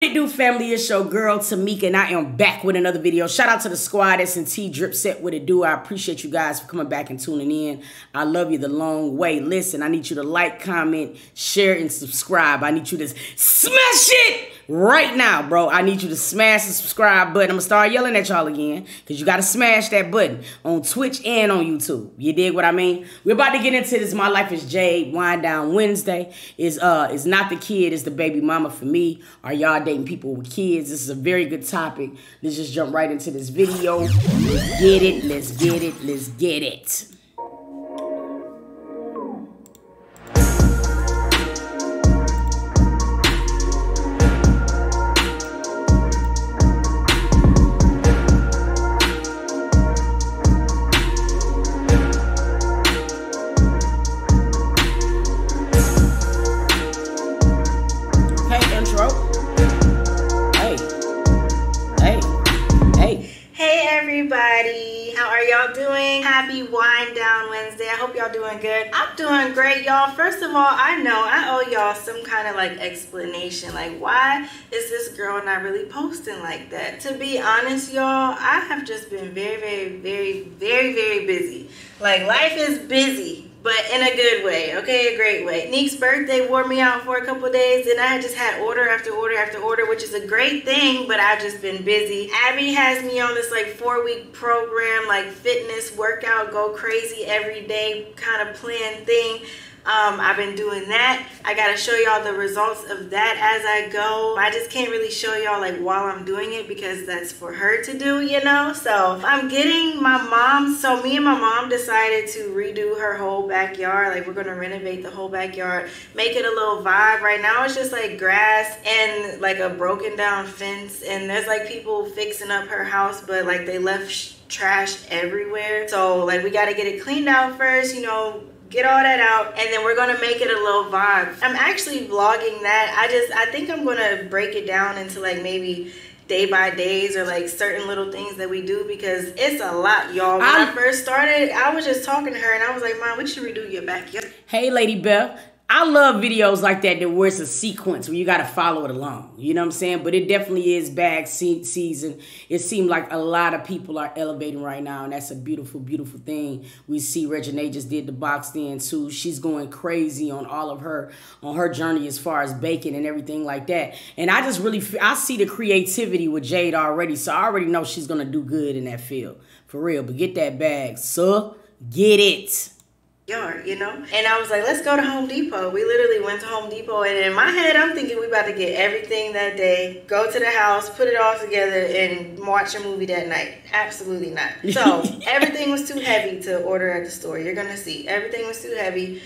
it do, family? It's your girl Tamika, and I am back with another video. Shout out to the squad, S&T, Drip Set, what it do. I appreciate you guys for coming back and tuning in. I love you the long way. Listen, I need you to like, comment, share, and subscribe. I need you to smash it right now, bro. I need you to smash the subscribe button. I'm gonna start yelling at y'all again, because you gotta smash that button on Twitch and on YouTube. You dig what I mean? We're about to get into this. My Life is Jayde Wind Down Wednesday. Is not the kid, it's the baby mama for me. Are y'all dating people with kids? This is a very good topic. Let's just jump right into this video. Let's get it, let's get it, let's get it. How are y'all doing? Happy Wind Down Wednesday. I hope y'all doing good. I'm doing great, y'all. First of all, I know I owe y'all some kind of like explanation. Like, why is this girl not really posting like that? To be honest, y'all, I have just been very busy. Like, life is busy, but in a good way, okay? A great way. Neek's birthday wore me out for a couple of days, and I just had order after order after order, which is a great thing, but I've just been busy. Abby has me on this like 4-week program, like fitness, workout, go crazy every day kind of plan thing. I've been doing that. I gotta show y'all the results of that as I go. I just can't really show y'all like while I'm doing it because that's for her to do, you know? So I'm getting my mom, so me and my mom decided to redo her whole backyard. Like, we're gonna renovate the whole backyard, make it a little vibe. Right now it's just like grass and like a broken down fence, and there's like people fixing up her house, but like they left trash everywhere. So like we gotta get it cleaned out first, you know, get all that out, and then we're gonna make it a little vibe. I'm actually vlogging that. I think I'm gonna break it down into like maybe day by days or like certain little things that we do, because it's a lot, y'all. When I first started, I was just talking to her and I was like, Mom, we should redo your backyard. Hey, Lady Beth. I love videos like that where it's a sequence where you got to follow it along. You know what I'm saying? But it definitely is bag season. It seemed like a lot of people are elevating right now, and that's a beautiful, beautiful thing. We see Reginae just did the box in too. She's going crazy on all of her, on her journey as far as baking and everything like that. And I just really, I see the creativity with Jayde already, so I already know she's going to do good in that field. For real. But get that bag, sir. Get it. Yard, you know? And I was like, let's go to Home Depot. We literally went to Home Depot, and in my head I'm thinking we about to get everything that day, go to the house, put it all together, and watch a movie that night. Absolutely not. So everything was too heavy to order at the store. You're gonna see everything was too heavy.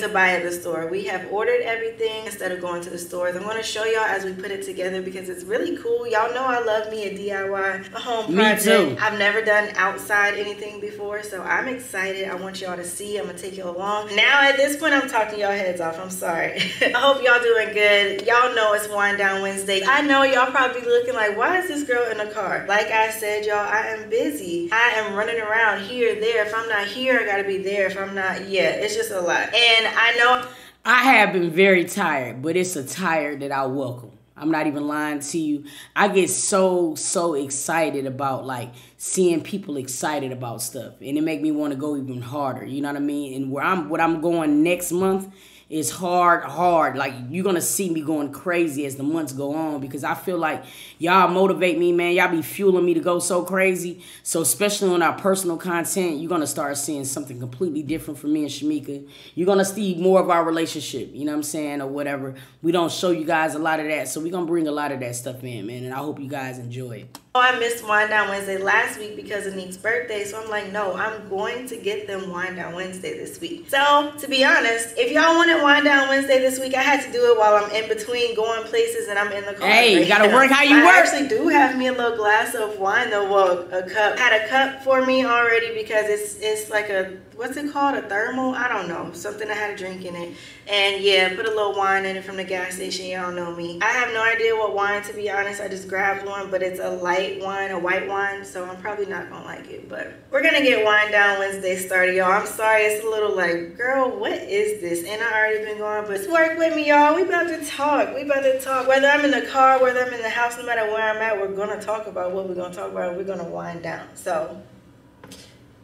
To buy at the store. We have ordered everything instead of going to the stores. I'm gonna show y'all as we put it together because it's really cool. Y'all know I love me a DIY, a home project. Me too. I've never done outside anything before, so I'm excited. I want y'all to see. I'm gonna take you along. Now at this point, I'm talking y'all heads off. I'm sorry. I hope y'all doing good. Y'all know it's Wind Down Wednesday. I know y'all probably looking like, why is this girl in the car? Like I said, y'all, I am busy. I am running around here, there. If I'm not here, I gotta be there. If I'm not, yeah, it's just a lot. And I know I have been very tired, but it's a tired that I welcome. I'm not even lying to you. I get so excited about like seeing people excited about stuff, and it make me want to go even harder. You know what I mean? And what I'm going next month is hard. Like, you're gonna see me going crazy as the months go on, because I feel like y'all motivate me, man. Y'all be fueling me to go so crazy. So especially on our personal content, you're gonna start seeing something completely different from me and Shamika. You're gonna see more of our relationship, you know what I'm saying, or whatever. We don't show you guys a lot of that, so we're gonna bring a lot of that stuff in, man, and I hope you guys enjoy it. Oh, I missed Wind Down Wednesday last week because of Neek's birthday, so I'm like, no, I'm going to get them Wind Down Wednesday this week. So, to be honest, if y'all wanted Wind Down Wednesday this week, I had to do it while I'm in between going places and I'm in the car. Hey, you gotta work how you work. I actually do have me a little glass of wine, though. Well, a cup. Had a cup for me already because it's like a, what's it called? A thermal? I don't know. Something that had a drink in it. And yeah, put a little wine in it from the gas station. Y'all know me. I have no idea what wine, to be honest. I just grabbed one, but it's a light light wine, a white wine, so I'm probably not gonna like it. But we're gonna get Wine Down Wednesday started, y'all. I'm sorry, it's a little like, girl, what is this? And I already been going, but just work with me, y'all. We about to talk. We about to talk. Whether I'm in the car, whether I'm in the house, no matter where I'm at, we're gonna talk about what we're gonna talk about. We're gonna wind down. So,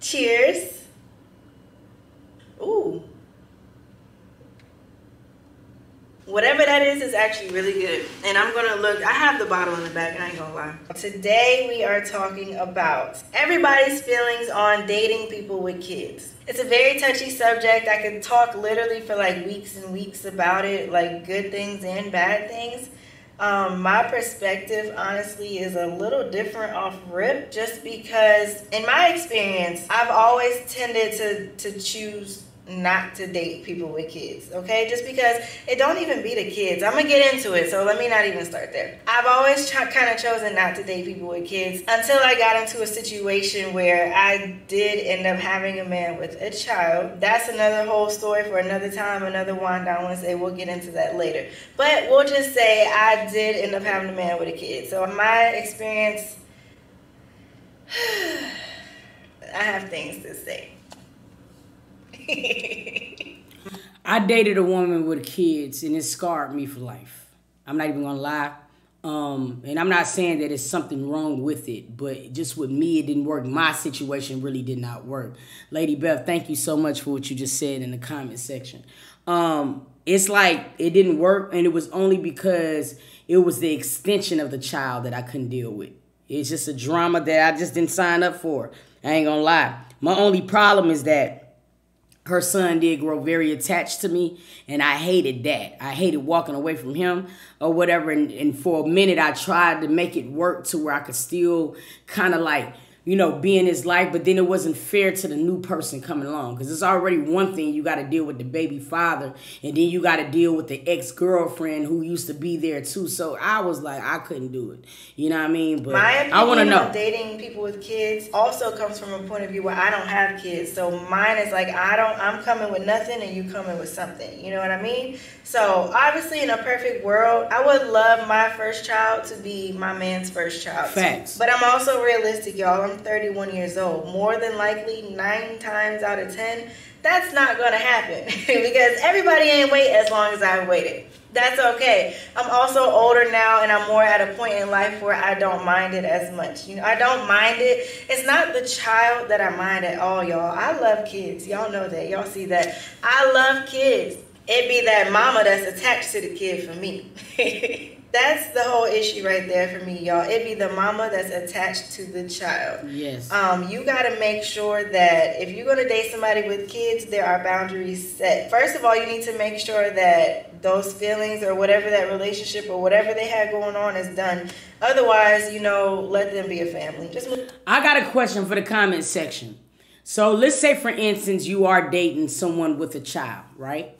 cheers. Ooh. Whatever that is actually really good. And I'm gonna look, I have the bottle in the back, I ain't gonna lie. Today we are talking about everybody's feelings on dating people with kids. It's a very touchy subject. I could talk literally for like weeks and weeks about it, like good things and bad things. My perspective honestly is a little different off rip, just because in my experience, I've always tended to choose not to date people with kids, okay? Just because it don't even be the kids. I'm gonna get into it, so let me not even start there. I've always kind of chosen not to date people with kids until I got into a situation where I did end up having a man with a child. That's another whole story for another time, another Wind Down Wednesday. We'll get into that later. But we'll just say I did end up having a man with a kid. So my experience, I have things to say. I dated a woman with kids, and it scarred me for life. I'm not even gonna lie. And I'm not saying that there's something wrong with it, but just with me, it didn't work. My situation really did not work. Lady Beth, thank you so much for what you just said in the comment section. It's like it didn't work, and it was only because it was the extension of the child that I couldn't deal with. It's just a drama that I just didn't sign up for. I ain't gonna lie. My only problem is that her son did grow very attached to me, and I hated that. I hated walking away from him or whatever, and for a minute I tried to make it work to where I could still kind of like, you know, be in his life, but then it wasn't fair to the new person coming along, because it's already one thing you got to deal with the baby father, and then you got to deal with the ex-girlfriend who used to be there too. So I was like, I couldn't do it. You know what I mean? But I want to know. Dating people with kids also comes from a point of view where I don't have kids. So mine is like, I'm coming with nothing and you coming with something. You know what I mean? So obviously in a perfect world, I would love my first child to be my man's first child. Facts. But I'm also realistic, y'all. I'm 31 years old. More than likely, 9 times out of 10, that's not going to happen because everybody ain't wait as long as I've waited. That's okay. I'm also older now, and I'm more at a point in life where I don't mind it as much. You know, I don't mind it. It's not the child that I mind at all, y'all. I love kids. Y'all know that. Y'all see that. I love kids. It be that mama that's attached to the kid for me. That's the whole issue right there for me, y'all. It be the mama that's attached to the child. Yes. You got to make sure that if you're going to date somebody with kids, there are boundaries set. First of all, you need to make sure that those feelings or whatever that relationship or whatever they had going on is done. Otherwise, you know, let them be a family. I got a question for the comment section. So let's say, for instance, you are dating someone with a child, right?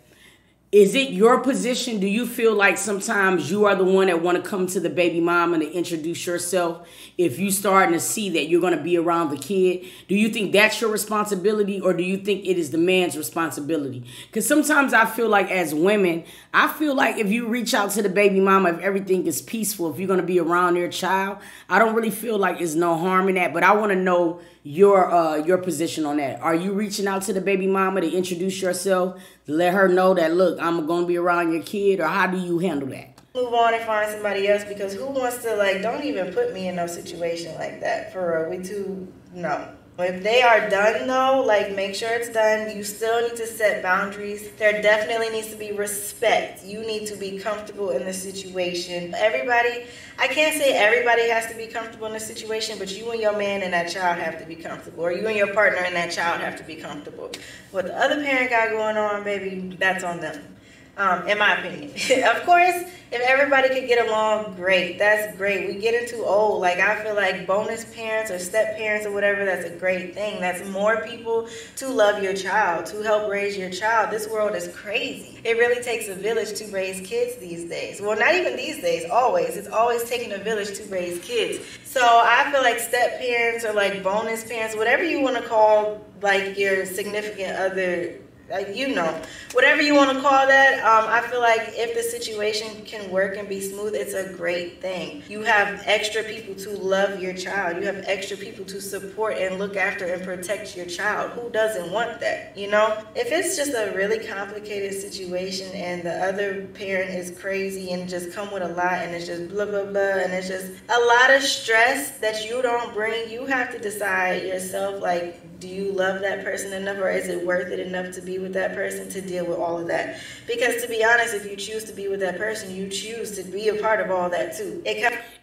Is it your position? Do you feel like sometimes you are the one that want to come to the baby mom and to introduce yourself if you starting to see that you're going to be around the kid? Do you think that's your responsibility, or do you think it is the man's responsibility? Because sometimes I feel like as women, I feel like if you reach out to the baby mama, if everything is peaceful, if you're going to be around their child, I don't really feel like there's no harm in that. But I want to know your position on that. Are you reaching out to the baby mama to introduce yourself, to let her know that, look, I'm going to be around your kid, or how do you handle that? Move on and find somebody else, because who wants to, like, don't even put me in no situation like that. For real, no. If they are done, though, like, make sure it's done. You still need to set boundaries. There definitely needs to be respect. You need to be comfortable in the situation. Everybody, I can't say everybody has to be comfortable in the situation, but you and your man and that child have to be comfortable. Or you and your partner and that child have to be comfortable. What the other parent got going on, baby, that's on them. In my opinion. Of course, if everybody could get along, great. That's great. We getting too old. Like, I feel like bonus parents or step parents or whatever, that's a great thing. That's more people to love your child, to help raise your child. This world is crazy. It really takes a village to raise kids these days. Well, not even these days, always. It's always taking a village to raise kids. So I feel like step parents or like bonus parents, whatever you want to call like your significant other you know, whatever you want to call that. I feel like if the situation can work and be smooth, it's a great thing. You have extra people to love your child. You have extra people to support and look after and protect your child. Who doesn't want that, you know? If it's just a really complicated situation and the other parent is crazy and just come with a lot and it's just blah, blah, blah, and it's just a lot of stress that you don't bring, you have to decide yourself, like, do you love that person enough, or is it worth it enough to be with that person to deal with all of that? Because to be honest, if you choose to be with that person, you choose to be a part of all that too.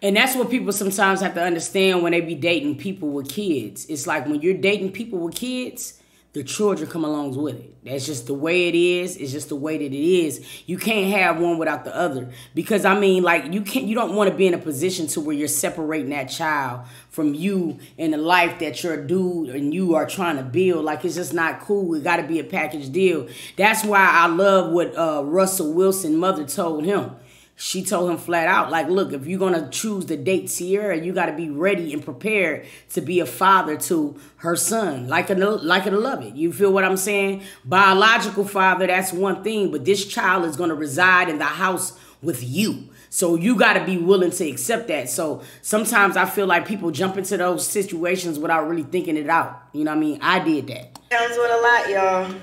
And that's what people sometimes have to understand when they be dating people with kids. It's like when you're dating people with kids, the children come along with it. That's just the way it is. It's just the way that it is. You can't have one without the other. Because, I mean, like, you don't want to be in a position to where you're separating that child from you and the life that your dude and you are trying to build. Like, it's just not cool. It got to be a package deal. That's why I love what Russell Wilson's mother told him. She told him flat out, like, look, if you're going to choose to date Sierra, you got to be ready and prepared to be a father to her son. Like her to love it. You feel what I'm saying? Biological father, that's one thing. But this child is going to reside in the house with you. So you got to be willing to accept that. So sometimes I feel like people jump into those situations without really thinking it out. You know what I mean? I did that. Comes with a lot, y'all.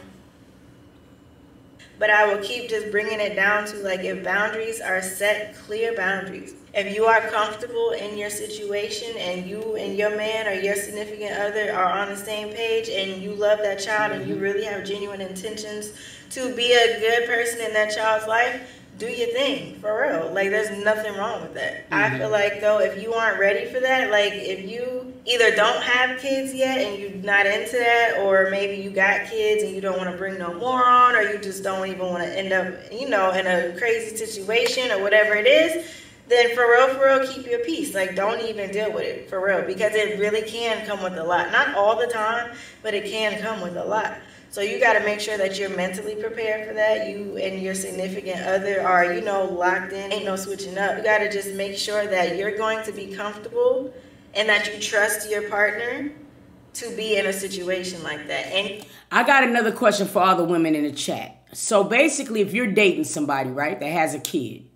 But I will keep just bringing it down to, like, if boundaries are set, clear boundaries. If you are comfortable in your situation and you and your man or your significant other are on the same page and you love that child and you really have genuine intentions to be a good person in that child's life, do your thing, for real. Like, there's nothing wrong with that. I feel like, though, if you aren't ready for that, like, if you either don't have kids yet and you're not into that, or maybe you got kids and you don't want to bring no more on, or you just don't even want to end up, you know, in a crazy situation or whatever it is, then for real, keep your peace. Like, don't even deal with it, for real, because it really can come with a lot. Not all the time, but it can come with a lot. So you got to make sure that you're mentally prepared for that. You and your significant other are, you know, locked in. Ain't no switching up. You got to just make sure that you're going to be comfortable and that you trust your partner to be in a situation like that. And I got another question for all the women in the chat. So basically, if you're dating somebody, right, that has a kid,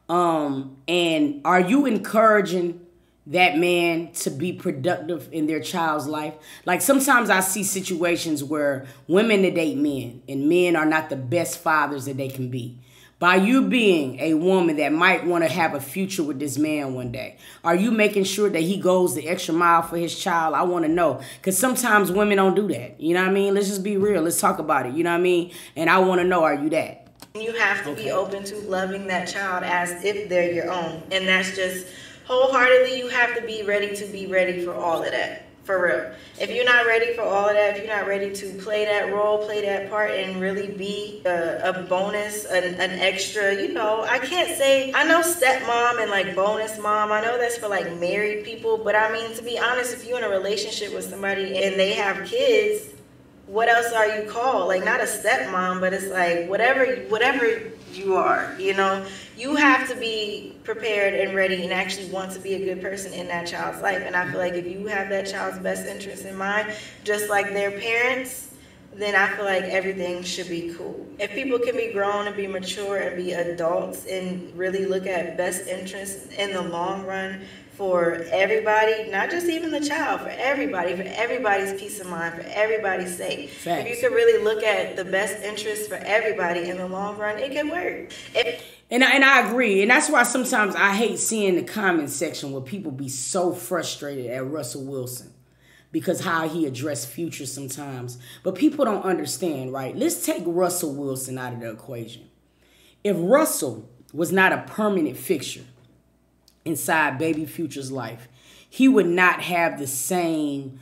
and are you encouraging that man to be productive in their child's life? Like, sometimes I see situations where women that date men and men are not the best fathers that they can be. By you being a woman that might want to have a future with this man one day, are you making sure that he goes the extra mile for his child? I want to know, because sometimes women don't do that. You know what I mean? Let's just be real. Let's talk about it. You know what I mean? And I want to know, are you that? You have to be open to loving that child as if they're your own. And that's just wholeheartedly, you have to be ready for all of that, for real. If you're not ready for all of that, if you're not ready to play that role, play that part, and really be a bonus, an extra, you know, I can't say, I know stepmom and like bonus mom, I know that's for like married people, but I mean, to be honest, if you're in a relationship with somebody and they have kids, what else are you called? Like, not a stepmom, but it's like whatever you are, you know, you have to be prepared and ready and actually want to be a good person in that child's life. And I feel like if you have that child's best interest in mind, just like their parents, then I feel like everything should be cool. If people can be grown and be mature and be adults and really look at best interests in the long run for everybody, not just even the child, for everybody's peace of mind, for everybody's sake. Facts. If you could really look at the best interests for everybody in the long run, it can work. And I agree. And that's why sometimes I hate seeing the comment section where people be so frustrated at Russell Wilson because how he addressed Future sometimes. But people don't understand, right? Let's take Russell Wilson out of the equation. If Russell was not a permanent fixture inside baby Future's life, he would not have the same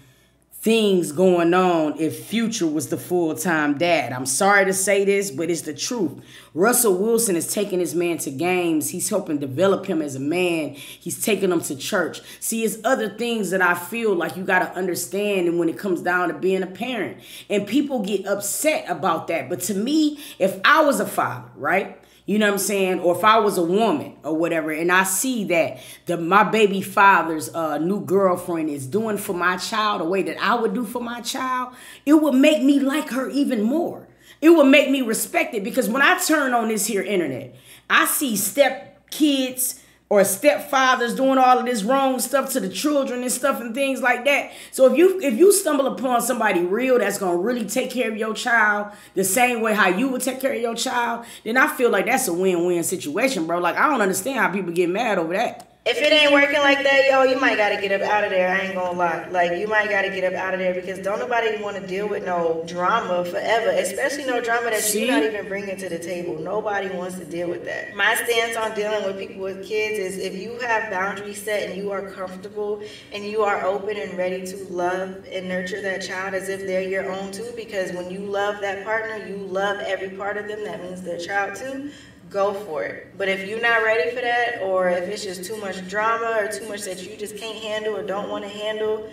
things going on if Future was the full-time dad. I'm sorry to say this, but it's the truth. Russell Wilson is taking his man to games. He's helping develop him as a man. He's taking him to church. See, it's other things that I feel like you got to understand, and when it comes down to being a parent. And people get upset about that. But to me, if I was a father, right? You know what I'm saying? Or if I was a woman or whatever, and I see that my baby father's new girlfriend is doing for my child the way that I would do for my child, it would make me like her even more. it would make me respect it. Because when I turn on this here internet, I see step kids or stepfathers doing all of this wrong stuff to the children and stuff and things like that. So if you stumble upon somebody real that's gonna really take care of your child the same way how you would take care of your child, then I feel like that's a win-win situation, bro. Like, I don't understand how people get mad over that. If it ain't working like that, yo, you might gotta get up out of there. I ain't gonna lie. Like, you might gotta get up out of there, because don't nobody want to deal with no drama forever, especially no drama that you're not even bringing to the table. Nobody wants to deal with that. My stance on dealing with people with kids is, if you have boundaries set and you are comfortable and you are open and ready to love and nurture that child as if they're your own too, because when you love that partner, you love every part of them. That means their child too. Go for it. But if you're not ready for that, or if it's just too much drama or too much that you just can't handle or don't want to handle,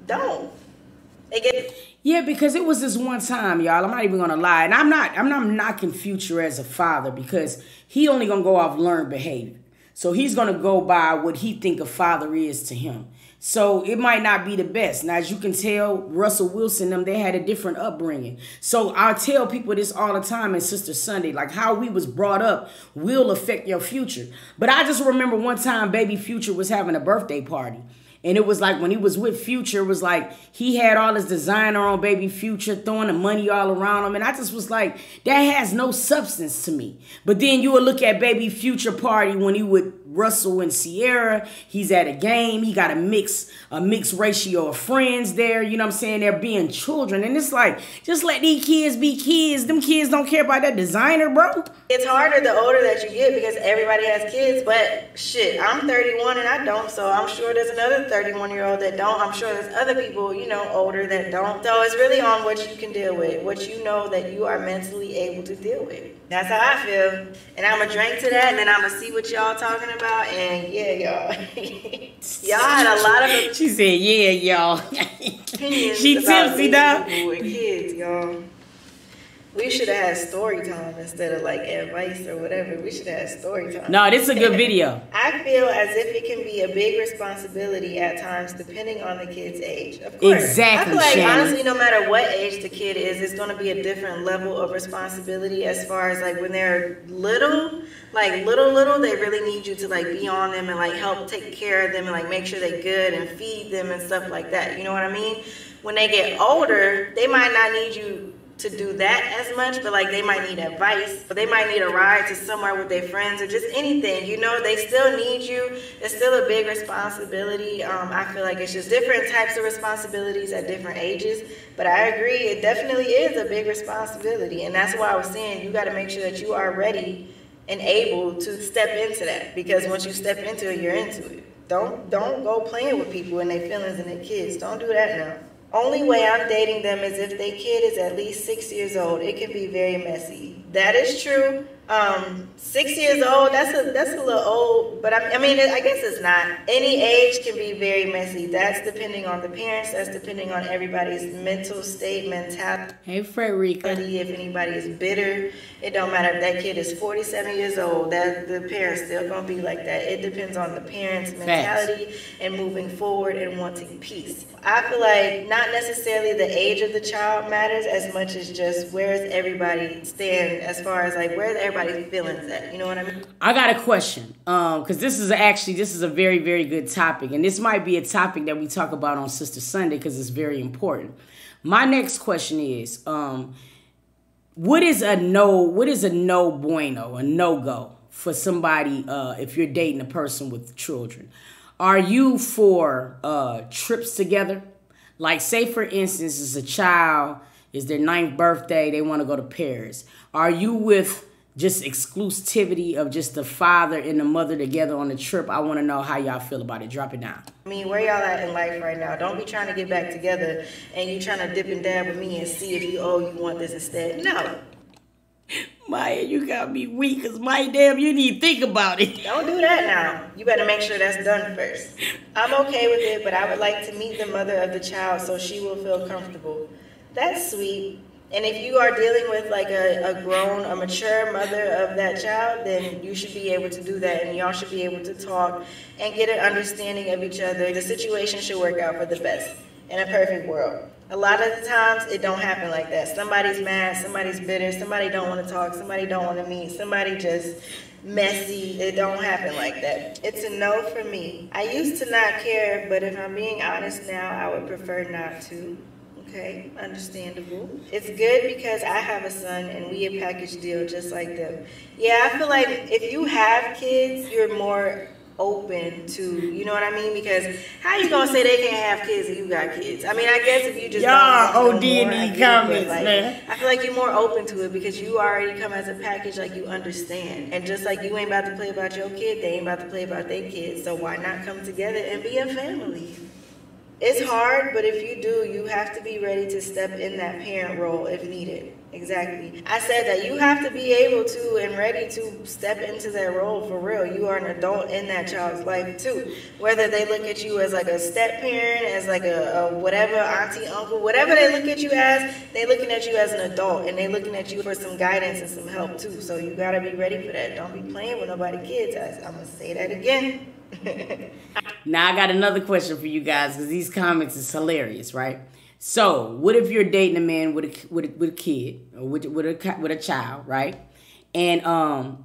don't. Yeah, because it was this one time, y'all. I'm not even gonna lie, and I'm not knocking Future as a father, because he only gonna go off learned behavior. So he's gonna go by what he think a father is to him. So it might not be the best. Now, as you can tell, Russell Wilson, they had a different upbringing. So I tell people this all the time in Sister Sunday, like, how we was brought up will affect your future. But I just remember one time baby Future was having a birthday party. And it was like, when he was with Future, it was like he had all his designer on baby Future, throwing the money all around him. And I just was like, that has no substance to me. But then you would look at baby Future party when he would Russell and Sierra. He's at a game. He got a mixed ratio of friends there. You know what I'm saying? They're being children. And it's like, just let these kids be kids. Them kids don't care about that designer, bro. It's harder the older that you get, because everybody has kids. But shit, I'm 31 and I don't. So I'm sure there's another 31-year-old that don't. I'm sure there's other people, you know, older that don't. So it's really on what you can deal with, what you know that you are mentally able to deal with. That's how I feel. And I'm going to drink to that, and then I'm going to see what y'all talking about. And yeah, y'all. Y'all had a lot of... She said, yeah, y'all. She tipsy now. With kids, y'all. We should have had story time instead of like advice or whatever. We should have had story time. No, this is a good video. I feel as if it can be a big responsibility at times depending on the kid's age. Of course. Exactly. I feel like, Shannon, honestly, no matter what age the kid is, it's going to be a different level of responsibility, as far as like when they're little, like little, they really need you to like be on them and like help take care of them and like make sure they're good and feed them and stuff like that. You know what I mean? When they get older, they might not need you to do that as much, but like they might need advice, or they might need a ride to somewhere with their friends, or just anything, you know. They still need you. It's still a big responsibility. I feel like it's just different types of responsibilities at different ages, but I agree, it definitely is a big responsibility. And that's why I was saying, you got to make sure that you are ready and able to step into that, because once you step into it, you're into it. Don't go playing with people and their feelings and their kids. Don't do that now. Only way I'm dating them is if their kid is at least 6 years old. It can be very messy. That is true. 6 years old, that's a little old, but I mean, I guess it's not. Any age can be very messy. That's depending on the parents. That's depending on everybody's mental state, mentality. Hey, Frederica. If anybody is bitter, it don't matter if that kid is 47 years old. That the parents still gonna be like that. It depends on the parents' mentality and moving forward and wanting peace. I feel like not necessarily the age of the child matters as much as just where is everybody stand as far as like where everybody's feelings at. You know what I mean? I got a question, because this is a very, very good topic, and this might be a topic that we talk about on Sister Sunday because it's very important. My next question is, what is a no bueno, a no-go for somebody if you're dating a person with children? Are you for trips together? Like, say, for instance, it's a child, it's their 9th birthday, they want to go to Paris. Are you with just exclusivity of just the father and the mother together on the trip? I want to know how y'all feel about it. Drop it down. I mean, where y'all at in life right now? Don't be trying to get back together and you trying to dip and dab with me and see if you want this instead. No. Maya, you got me weak, because my damn, you need to think about it. Don't do that now. You better make sure that's done first. I'm okay with it, but I would like to meet the mother of the child so she will feel comfortable. That's sweet. And if you are dealing with like a mature mother of that child, then you should be able to do that, and y'all should be able to talk and get an understanding of each other. The situation should work out for the best. in a perfect world. A lot of the times it don't happen like that. Somebody's mad, somebody's bitter, somebody don't want to talk, somebody don't want to meet, somebody just messy. It don't happen like that. It's a no for me. I used to not care, but if I'm being honest now, I would prefer not to. Okay, understandable. It's good because I have a son and we a package deal just like them. Yeah, I feel like if you have kids, you're more open to, you know what I mean? Because how you gonna say they can't have kids if you got kids? I mean, I guess if you just y'all OD&D comments, like, man. I feel like you're more open to it because you already come as a package, like you understand. And just like you ain't about to play about your kid, they ain't about to play about their kids. So why not come together and be a family? It's hard, but if you do, you have to be ready to step in that parent role if needed. Exactly. I said that you have to be able to and ready to step into that role for real. You are an adult in that child's life too. Whether they look at you as like a step parent, as like a whatever, auntie, uncle, whatever they look at you as, they looking at you as an adult and they looking at you for some guidance and some help too. So you gotta be ready for that. Don't be playing with nobody kids. I'm gonna say that again. Now I got another question for you guys because these comments is hilarious, right? So, what if you're dating a man with a kid or with a child, right? And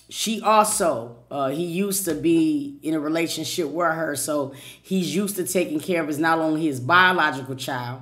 she also he used to be in a relationship with her, so he's used to taking care of not only his biological child,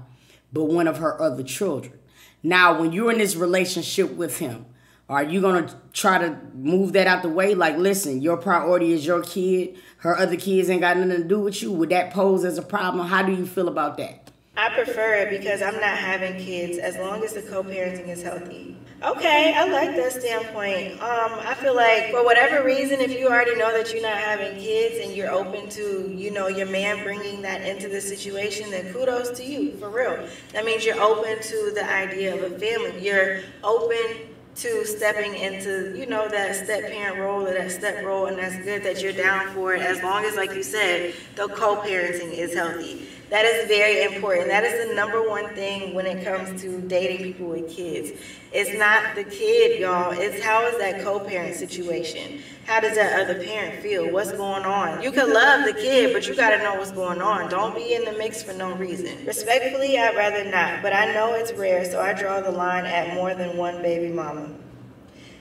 but one of her other children. Now, when you're in this relationship with him, are you going to try to move that out the way? Like, listen, your priority is your kid. Her other kids ain't got nothing to do with you. Would that pose as a problem? How do you feel about that? I prefer it because I'm not having kids as long as the co-parenting is healthy. Okay, I like that standpoint. I feel like for whatever reason, if you already know that you're not having kids and you're open to, you know, your man bringing that into the situation, then kudos to you, for real. That means you're open to the idea of a family. You're open to stepping into, you know, that step parent role or that step role, and that's good that you're down for it as long as, like you said, the co-parenting is healthy. That is very important. That is the number one thing when it comes to dating people with kids. It's not the kid, y'all. It's how is that co-parent situation? How does that other parent feel? What's going on? You can love the kid, but you got to know what's going on. Don't be in the mix for no reason. Respectfully, I'd rather not, but I know it's rare, so I draw the line at more than one baby mama.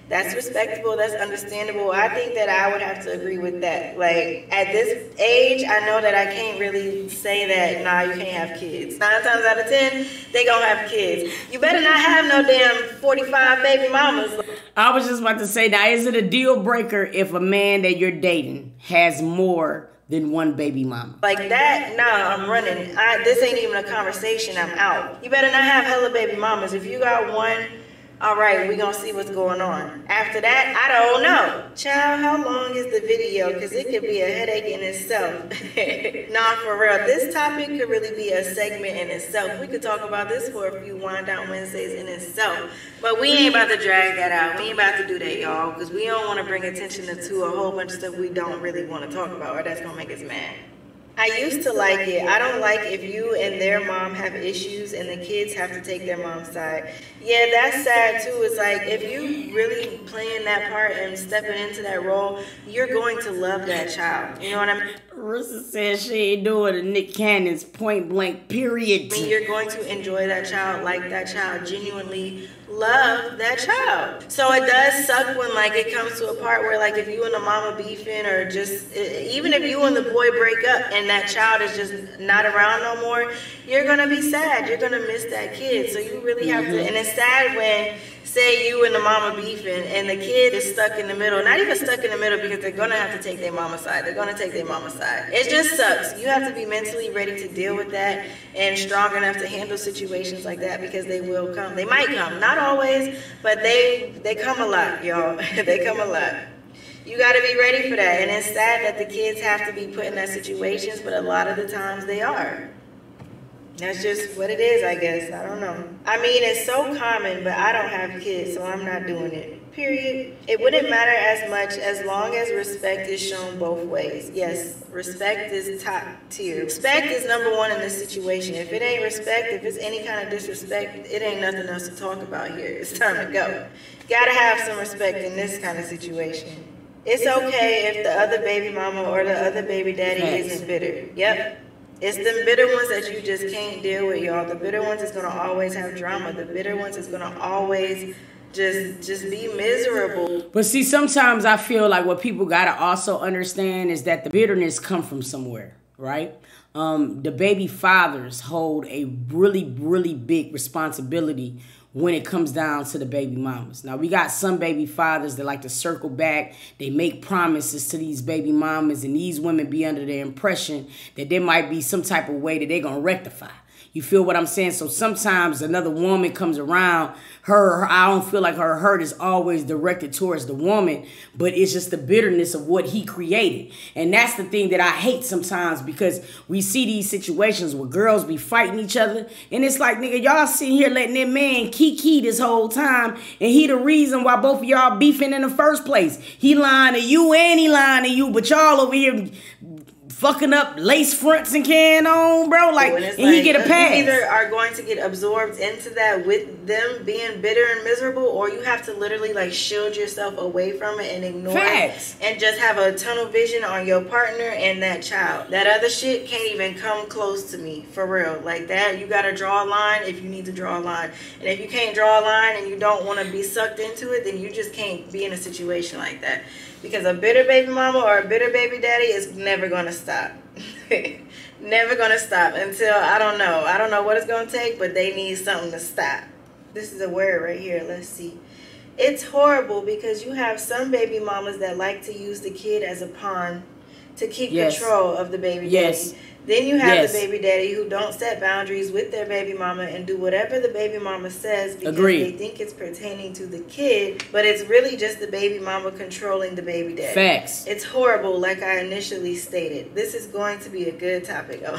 That's respectable, that's understandable. I think that I would have to agree with that. Like, at this age, I know that I can't really say that, nah, you can't have kids. 9 times out of 10, they gonna have kids. You better not have no damn 45 baby mamas. I was just about to say, now, is it a deal breaker if a man that you're dating has more than one baby mama? Like that, nah, I'm running. This ain't even a conversation, I'm out. You better not have hella baby mamas. If you got one, all right, we're going to see what's going on. After that, I don't know. Child, how long is the video? Because it could be a headache in itself. Nah, for real. This topic could really be a segment in itself. We could talk about this for a few Wind Down Wednesdays in itself. But we ain't about to drag that out. We ain't about to do that, y'all. Because we don't want to bring attention to a whole bunch of stuff we don't really want to talk about, or that's going to make us mad. I used to like it. I don't like if you and their mom have issues and the kids have to take their mom's side. Yeah, that's sad too. It's like if you really playing that part and stepping into that role, you're going to love that child. You know what I mean? Rissa says she ain't doing a Nick Cannon's point blank period. I mean, you're going to enjoy that child, like that child, genuinely love that child. So it does suck when like it comes to a part where like if you and the mama beefing or just even if you and the boy break up and that child is just not around no more, you're gonna be sad. You're gonna miss that kid. So you really have to, and it's sad when say you and the mama beefing and the kid is stuck in the middle. Not even stuck in the middle because they're gonna have to take their mama's side. They're gonna take their mama's side. It just sucks. You have to be mentally ready to deal with that and strong enough to handle situations like that because they will come. They might come. Not always, but they come a lot, y'all. They come a lot. You got to be ready for that. And it's sad that the kids have to be put in that situations, but a lot of the times they are. That's just what it is, I guess. I don't know. I mean, it's so common, but I don't have kids, so I'm not doing it. Period. It wouldn't matter as much as long as respect is shown both ways. Yes, respect is top tier. Respect is number one in this situation. If it ain't respect, if it's any kind of disrespect, it ain't nothing else to talk about here. It's time to go. Gotta have some respect in this kind of situation. It's okay if the other baby mama or the other baby daddy isn't bitter. Yep. It's them bitter ones that you just can't deal with, y'all. The bitter ones is gonna always have drama. The bitter ones is gonna always just be miserable. But see, sometimes I feel like what people gotta also understand is that the bitterness come from somewhere, right? The baby fathers hold a really, really big responsibility when it comes down to the baby mamas. Now, we got some baby fathers that like to circle back. They make promises to these baby mamas, and these women be under the impression that there might be some type of way that they're going to rectify. You feel what I'm saying? So sometimes another woman comes around, I don't feel like her hurt is always directed towards the woman, but it's just the bitterness of what he created. And that's the thing that I hate sometimes, because we see these situations where girls be fighting each other, and it's like, nigga, y'all sitting here letting that man kiki this whole time, and he the reason why both of y'all beefing in the first place. He lying to you and he lying to you, but y'all over here fucking up lace fronts and can on, bro. Like, and he get a pass. You either are going to get absorbed into that with them being bitter and miserable, or you have to literally like shield yourself away from it and ignore it and just have a tunnel vision on your partner and that child. That other shit can't even come close to me, for real. Like that, you gotta draw a line if you need to draw a line. And if you can't draw a line and you don't want to be sucked into it, then you just can't be in a situation like that. Because a bitter baby mama or a bitter baby daddy is never going to stop. Never going to stop until, I don't know what it's going to take, but they need something to stop. This is a word right here. Let's see. It's horrible because you have some baby mamas that like to use the kid as a pawn to keep control of the baby daddy. Then you have the baby daddy who don't set boundaries with their baby mama and do whatever the baby mama says because they think it's pertaining to the kid, but it's really just the baby mama controlling the baby daddy. Facts. It's horrible, like I initially stated. This is going to be a good topic. Oh,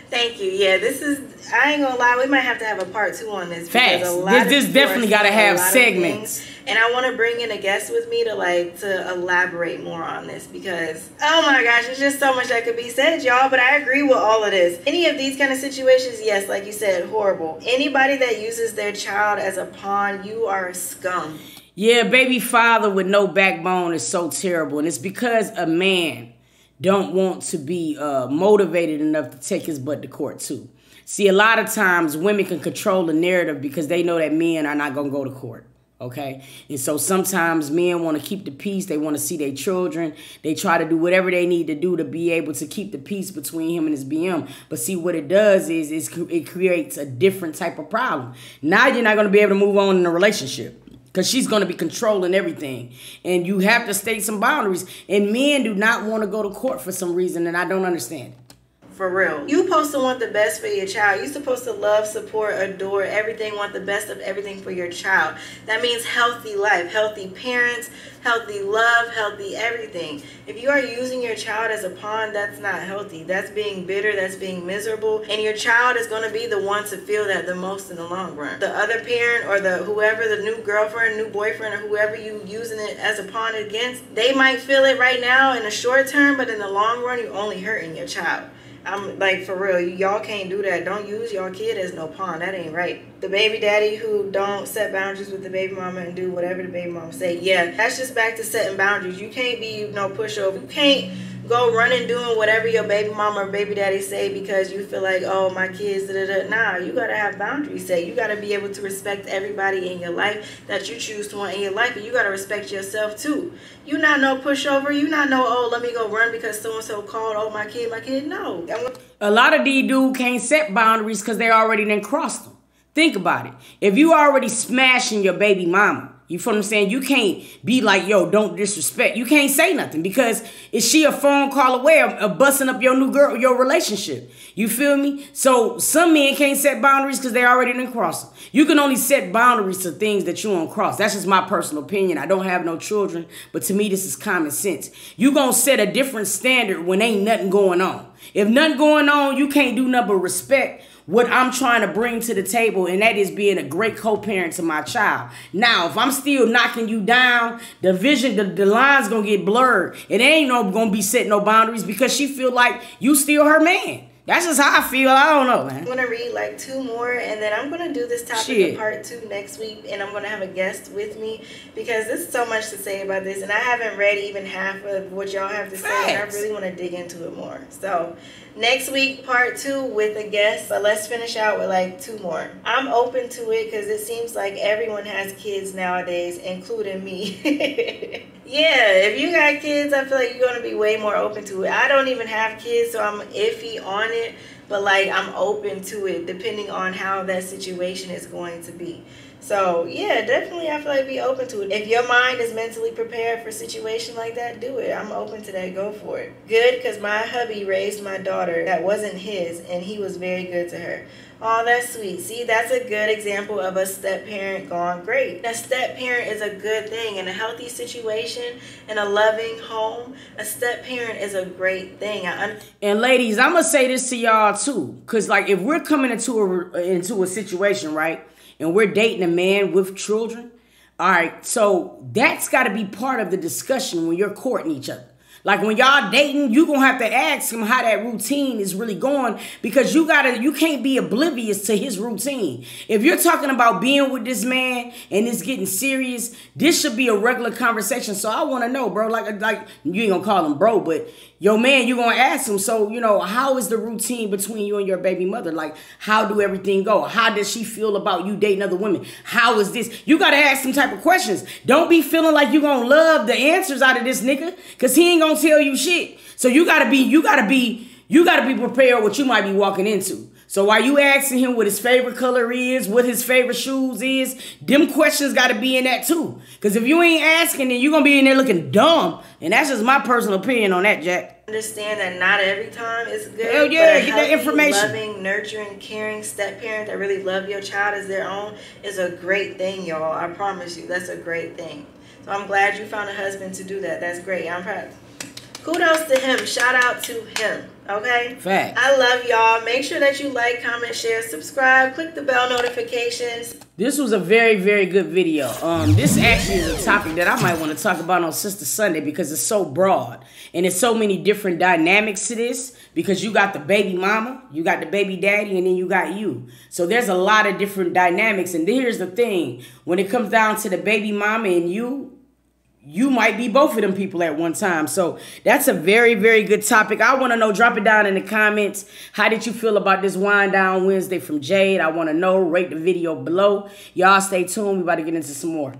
thank you. Yeah, this is, I ain't gonna lie, we might have to have a part 2 on this. Facts. This definitely gotta have segments. And I want to bring in a guest with me to elaborate more on this, because oh my gosh, there's just so much that could be said, y'all. But I agree with all of this. Any of these kind of situations, yes, like you said, horrible. Anybody that uses their child as a pawn, you are a scum. Yeah, baby father with no backbone is so terrible, and it's because a man don't want to be motivated enough to take his butt to court too. See, a lot of times women can control the narrative because they know that men are not gonna go to court. Okay, and so sometimes men want to keep the peace. They want to see their children. They try to do whatever they need to do to be able to keep the peace between him and his BM. But see, what it does is it creates a different type of problem. Now you're not going to be able to move on in a relationship because she's going to be controlling everything. And you have to state some boundaries. And men do not want to go to court for some reason, and I don't understand it. For real. You're supposed to want the best for your child. You're supposed to love, support, adore everything, want the best of everything for your child. That means healthy life, healthy parents, healthy love, healthy everything. If you are using your child as a pawn, that's not healthy. That's being bitter, that's being miserable, and your child is going to be the one to feel that the most in the long run. The other parent or whoever, the new girlfriend, new boyfriend, or whoever you using it as a pawn against, they might feel it right now in the short term, but in the long run, you're only hurting your child. I'm like, for real, y'all can't do that. Don't use your kid as no pawn. That ain't right. The baby daddy who don't set boundaries with the baby mama and do whatever the baby mama say, yeah, that's just back to setting boundaries. You can't be no pushover. You can't go running doing whatever your baby mama or baby daddy say because you feel like, oh, my kids, da-da-da. Nah, you gotta have boundaries set. You gotta be able to respect everybody in your life that you choose to want in your life, and you gotta respect yourself too. You not no pushover. You not no, oh, let me go run because so-and-so called, oh, my kid. No. A lot of these dudes can't set boundaries because they already done crossed them. Think about it. If you already smashing your baby mama, you feel what I'm saying? You can't be like, yo, don't disrespect. You can't say nothing because is she a phone call away of busting up your new girl, your relationship? You feel me? So some men can't set boundaries because they already done crossed them. You can only set boundaries to things that you won't cross. That's just my personal opinion. I don't have no children, but to me, this is common sense. You gonna set a different standard when ain't nothing going on. If nothing going on, you can't do nothing but respect what I'm trying to bring to the table, and that is being a great co-parent to my child. Now, if I'm still knocking you down, the vision, the line's gonna get blurred. It ain't no gonna be setting no boundaries because she feel like you still her man. That's just how I feel. I don't know, man. I'm gonna read like 2 more, and then I'm gonna do this topic in part 2 next week, and I'm gonna have a guest with me because there's so much to say about this, and I haven't read even half of what y'all have to say, and I really want to dig into it more. So next week, part 2 with a guest, but let's finish out with like 2 more. I'm open to it because it seems like everyone has kids nowadays, including me. Yeah, if you got kids, I feel like you're going to be way more open to it. I don't even have kids, so I'm iffy on it. But, like, I'm open to it depending on how that situation is going to be. So, yeah, definitely I feel like be open to it. If your mind is mentally prepared for a situation like that, do it. I'm open to that. Go for it. Good, because my hubby raised my daughter that wasn't his, and he was very good to her. Oh, that's sweet. See, that's a good example of a step-parent gone great. A step-parent is a good thing. In a healthy situation, in a loving home, a step-parent is a great thing. And ladies, I'm going to say this to y'all too. Because, like, if we're coming into a situation, right, and we're dating a man with children, all right, so that's got to be part of the discussion when you're courting each other. Like when y'all dating, you gonna have to ask him how that routine is really going, because you can't be oblivious to his routine. If you're talking about being with this man and it's getting serious, this should be a regular conversation. So I want to know, bro, like you ain't gonna call him bro, but yo man, you gonna ask him, so you know, how is the routine between you and your baby mother? Like, how do everything go? How does she feel about you dating other women? How is this? You gotta ask some type of questions. Don't be feeling like you gonna love the answers out of this nigga, cause he ain't gonna tell you shit. So you gotta be prepared what you might be walking into. So while you asking him what his favorite color is, what his favorite shoes is, them questions got to be in that too. Because if you ain't asking, then you're going to be in there looking dumb. And that's just my personal opinion on that, Jack. Understand that not every time is good. Hell yeah, but get that information. Loving, nurturing, caring step-parent that really love your child as their own is a great thing, y'all. I promise you, that's a great thing. So I'm glad you found a husband to do that. That's great. I'm proud. Kudos to him. Shout out to him. Okay? Fact. I love y'all. Make sure that you like, comment, share, subscribe. Click the bell notifications. This was a very, very good video. This actually is a topic that I might want to talk about on Sister Sunday because it's so broad. And there's so many different dynamics to this because you got the baby mama, you got the baby daddy, and then you got you. So there's a lot of different dynamics. And here's the thing. When it comes down to the baby mama and you might be both of them people at one time. So that's a very, very good topic. I want to know, drop it down in the comments. How did you feel about this Wind Down Wednesday from Jayde? I want to know. Rate the video below. Y'all stay tuned. We about to get into some more.